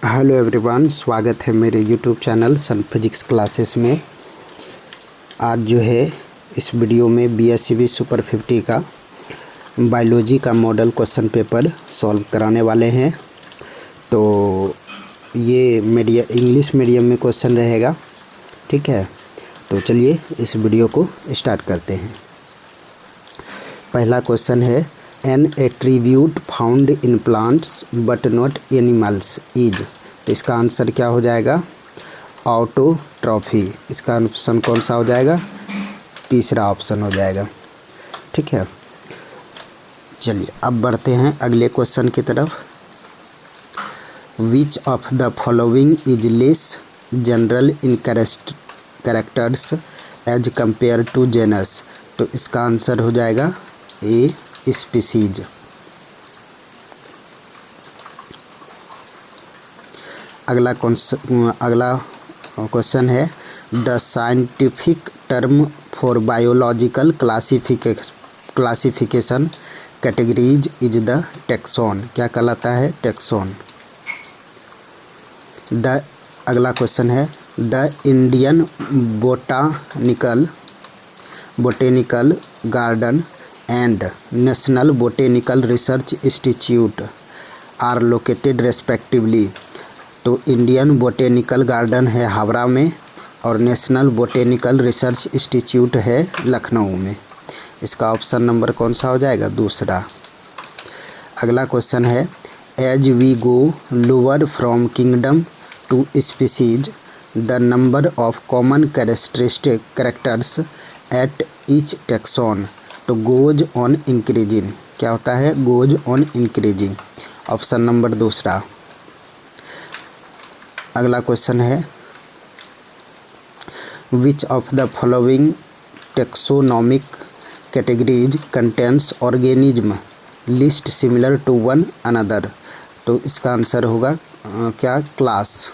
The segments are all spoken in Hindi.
हेलो एवरीवन, स्वागत है मेरे यूट्यूब चैनल सन फिजिक्स क्लासेस में। आज जो है इस वीडियो में BSCB सुपर 50 का बायोलॉजी का मॉडल क्वेश्चन पेपर सॉल्व कराने वाले हैं। तो ये इंग्लिश मीडियम में क्वेश्चन रहेगा, ठीक है। तो चलिए इस वीडियो को स्टार्ट करते हैं। पहला क्वेश्चन है, N attribute found in plants but not animals is. तो इसका आंसर क्या हो जाएगा? ऑटोट्रॉफी। इसका ऑप्शन कौन सा हो जाएगा? तीसरा ऑप्शन हो जाएगा, ठीक है। चलिए अब बढ़ते हैं अगले क्वेश्चन की तरफ। Which of the following is less general in characters as compare to genus. तो इसका आंसर हो जाएगा ए स्पीसीज। अगला क्वेश्चन है, the scientific term for biological classification categories is the taxon. क्या कहलाता है? टैक्सॉन। अगला क्वेश्चन है, the Indian botanical garden and national botanical research institute are located respectively. तो इंडियन बोटेनिकल गार्डन है हावड़ा में और नेशनल बोटेनिकल रिसर्च इंस्टीट्यूट है लखनऊ में। इसका ऑप्शन नंबर कौन सा हो जाएगा? दूसरा। अगला क्वेश्चन है, as we go lower from kingdom to species the number of common characteristic characters at each taxon. तो गोज ऑन इंक्रीजिंग। क्या होता है? Goes on increasing. Option number दूसरा। अगला क्वेश्चन है, which of the following taxonomic categories contains organism least similar to one another. तो इसका आंसर होगा क्या? क्लास।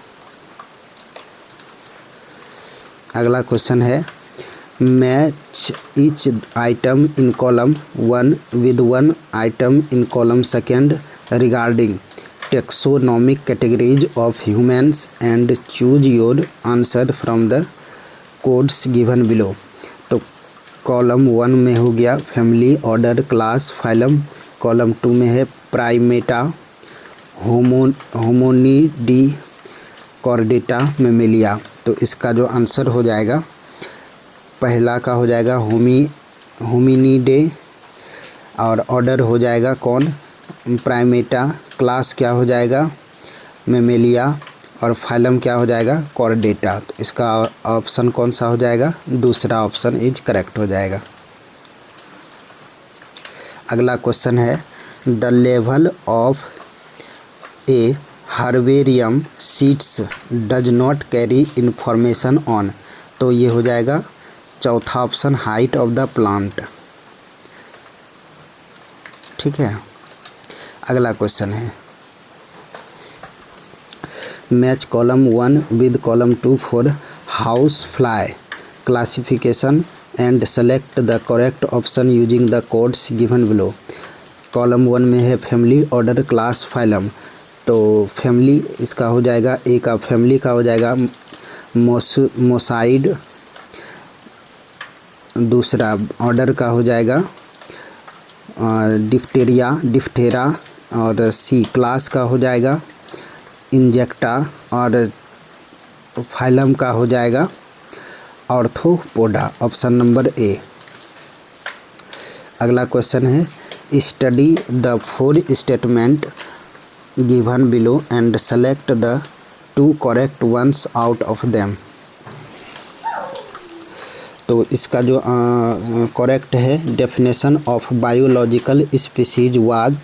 अगला क्वेश्चन है, match each item in column 1 with one item in column 2 regarding taxonomic categories of humans and choose your answer from the codes given below. तो कॉलम 1 में हो गया family, order, class, phylum. Column 2 में है प्राइमेटा, होमोनिडी, कॉर्डेटा, मेमेलिया। तो इसका जो आंसर हो जाएगा, पहला का हो जाएगा होमिनिडे, और ऑर्डर हो जाएगा कौन? प्राइमेटा। क्लास क्या हो जाएगा? मेमेलिया। और फाइलम क्या हो जाएगा? कॉर्डेटा। तो इसका ऑप्शन कौन सा हो जाएगा? दूसरा ऑप्शन इज करेक्ट हो जाएगा। अगला क्वेश्चन है, the level of A herbarium seeds does not carry information on. तो ये हो जाएगा चौथा option, height of the plant, ठीक है। अगला क्वेश्चन है, match column 1 with column 2 for house fly classification and select the correct option using the codes given below. Column 1 में है फैमिली, ऑर्डर, क्लास, फाइलम। तो फैमिली इसका हो जाएगा, ए का फैमिली का हो जाएगा मोसाइड। दूसरा ऑर्डर का हो जाएगा डिफ्थेरा, और सी क्लास का हो जाएगा इंजेक्टा, और फाइलम का हो जाएगा ऑर्थोपोडा। ऑप्शन नंबर ए। अगला क्वेश्चन है, study the 4 statement given below and select the 2 correct ones out of them. तो इसका जो करेक्ट है, definition of biological species was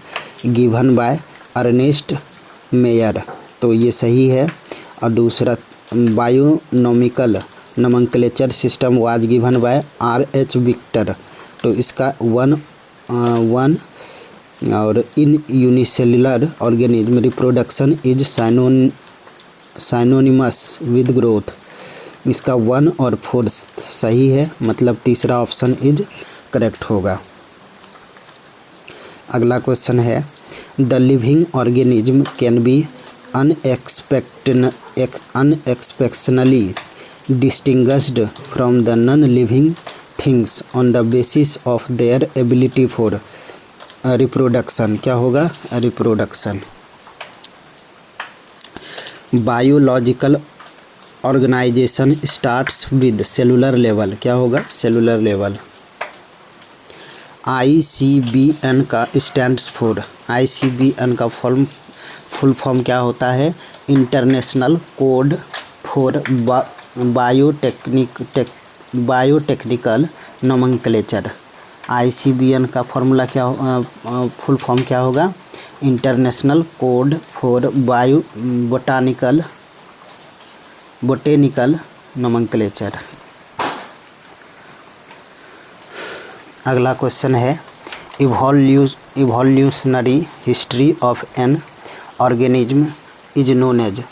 given by Ernest Mayr. तो ये सही है। और दूसरा, binomial nomenclature system was given by R.H. Victor. तो इसका 1 और in unicellular organism reproduction is synonymous with growth. इसका 1 और 4 सही है, मतलब तीसरा ऑप्शन इज करेक्ट होगा। अगला क्वेश्चन है, the living organism can be unexpectedly distinguished from the non-living things on the basis of their ability for reproduction। क्या होगा? Reproduction. Biological organisation starts with cellular level. क्या होगा? Cellular level. ICBN का स्टैंड्स फॉर, ICBN का फुल फॉर्म क्या होता है? International code for biotechnical nomenclature. ICBN का फॉर्मूला क्या फुल फॉर्म क्या होगा? International code for botanical nomenclature. अगला क्वेश्चन है evolutionary history of an organism is known as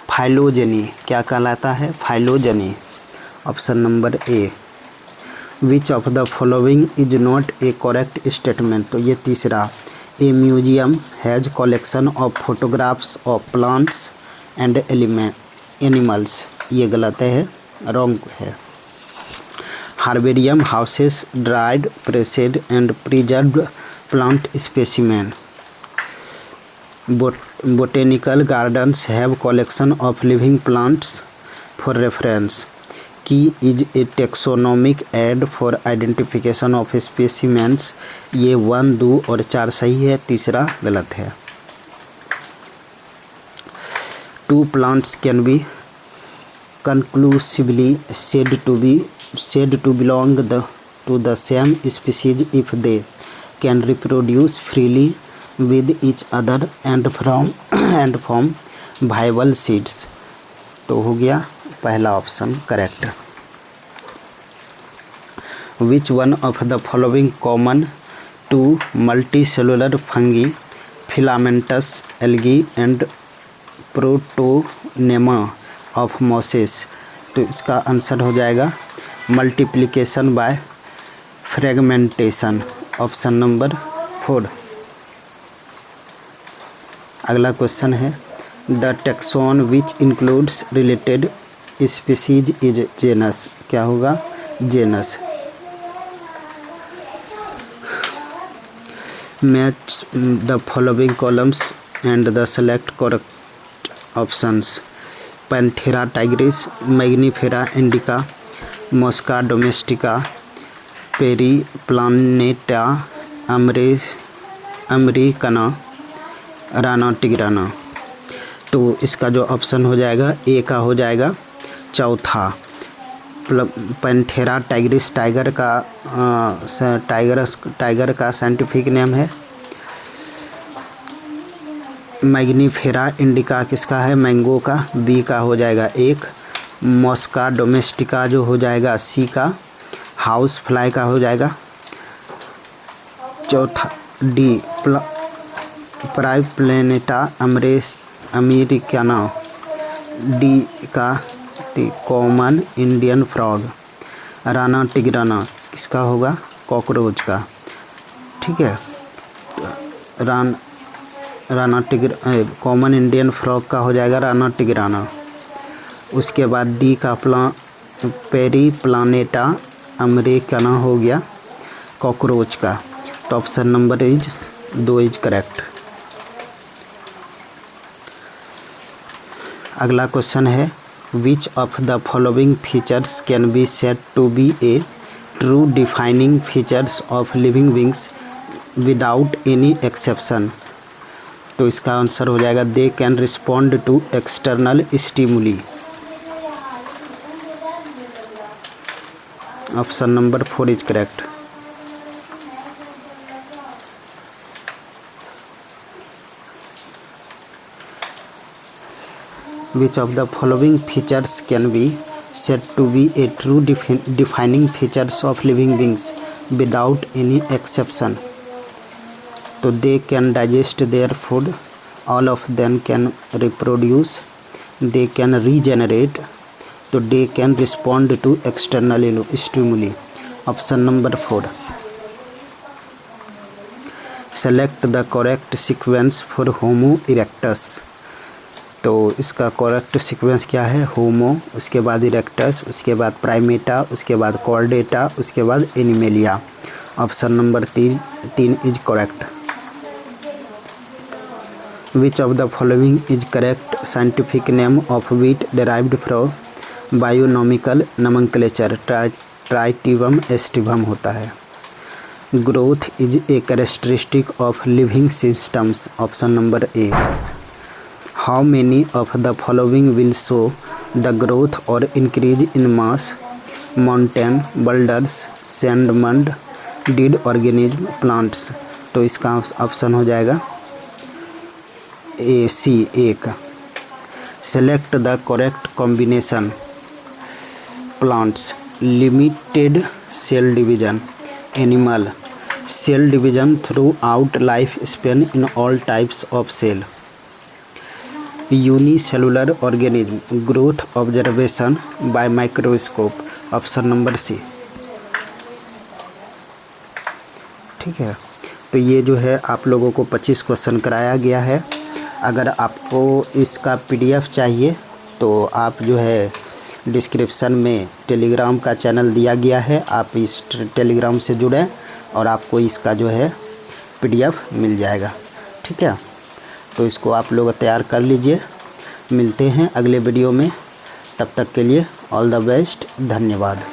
phylogeny. क्या कहलाता है? Phylogeny. Option number A. Which of the following is not A correct statement. तो ये तीसरा। A museum has collection of photographs of plants and animals. ये गलत है, रॉन्ग है। Herbarium houses dried, pressed and preserved plant specimen. Botanical gardens have collection of living plants for reference. Key is a taxonomic aid for identification of specimens। ये 1, 2 और 4 सही है, तीसरा गलत है। Two plants can be conclusively said to belong to the same species if they can reproduce freely with each other and form viable seeds। तो हो गया पहला option correct. Which one of the following common to multicellular fungi, filamentous algae and protonema of mosses. तो इसका आंसर हो जाएगा multiplication by fragmentation. Option number 4। अगला क्वेश्चन है the taxon which includes related species is genus. क्या होगा? Genus. Match the following columns and the select correct options. Panthera tigris, Mangifera indica, Musca domestica, Periplaneta americana, Rana tigrina. तो इसका जो ऑप्शन हो जाएगा ए का हो जाएगा चौथा। पैंथेरा टाइग्रिस टाइगर का साइंटिफिक नेम है। मैग्नीफेरा इंडिका किसका है? मैंगो का, बी का हो जाएगा 1। मॉस्का डोमेस्टिका जो हो जाएगा सी का। हाउस फ्लाई का हो जाएगा चौथा डी। पेरीप्लानेटा अमेरिकाना डी का कॉमन इंडियन फ्रॉग। राना टिग्राना किसका होगा? कॉकरोच का। ठीक है, कॉमन इंडियन फ्रॉग का हो जाएगा राना टिग्राना। उसके बाद डी का पेरीप्लानेटा अमेरिकाना हो गया कॉकरोच का। तो ऑप्शन नंबर 2 इज करेक्ट। अगला क्वेश्चन है which of the following features can be said to be a true defining features of living beings without any exception. तो इसका आंसर हो जाएगा they can respond to external stimuli. Option number 4 is correct. Which of the following features can be said to be a true defining features of living beings without any exception? So they can digest their food, all of them can reproduce, they can regenerate, so they can respond to external stimuli। Option number 4। Select the correct sequence for Homo erectus। तो इसका करेक्ट सीक्वेंस क्या है? होमो, उसके बाद इरेक्टस, उसके बाद प्राइमेटा, उसके बाद कॉर्डेटा, उसके बाद Animalia. Option number 3 is correct. Which of the following is correct scientific name of wheat derived from binomial nomenclature? Triticum aestivum होता है। Growth is a characteristic of living systems? Option number A. How many of the following will show the growth और increase in mass? Mountain, boulders, sand mound, dead organism, plants. तो इसका ऑप्शन हो जाएगा ए सी, एक। Select the correct combination. Plants, limited cell division. Animal, cell division throughout life span in all types of cell. Unicellular organism, growth observation by microscope. Option number C. ठीक है, तो ये जो है आप लोगों को 25 क्वेश्चन कराया गया है। अगर आपको इसका PDF चाहिए तो आप जो है डिस्क्रिप्शन में टेलीग्राम का चैनल दिया गया है, आप इस टेलीग्राम से जुड़ें और आपको इसका जो है PDF मिल जाएगा। ठीक है, तो इसको आप लोग तैयार कर लीजिए। मिलते हैं अगले वीडियो में, तब तक के लिए ऑल द बेस्ट, धन्यवाद।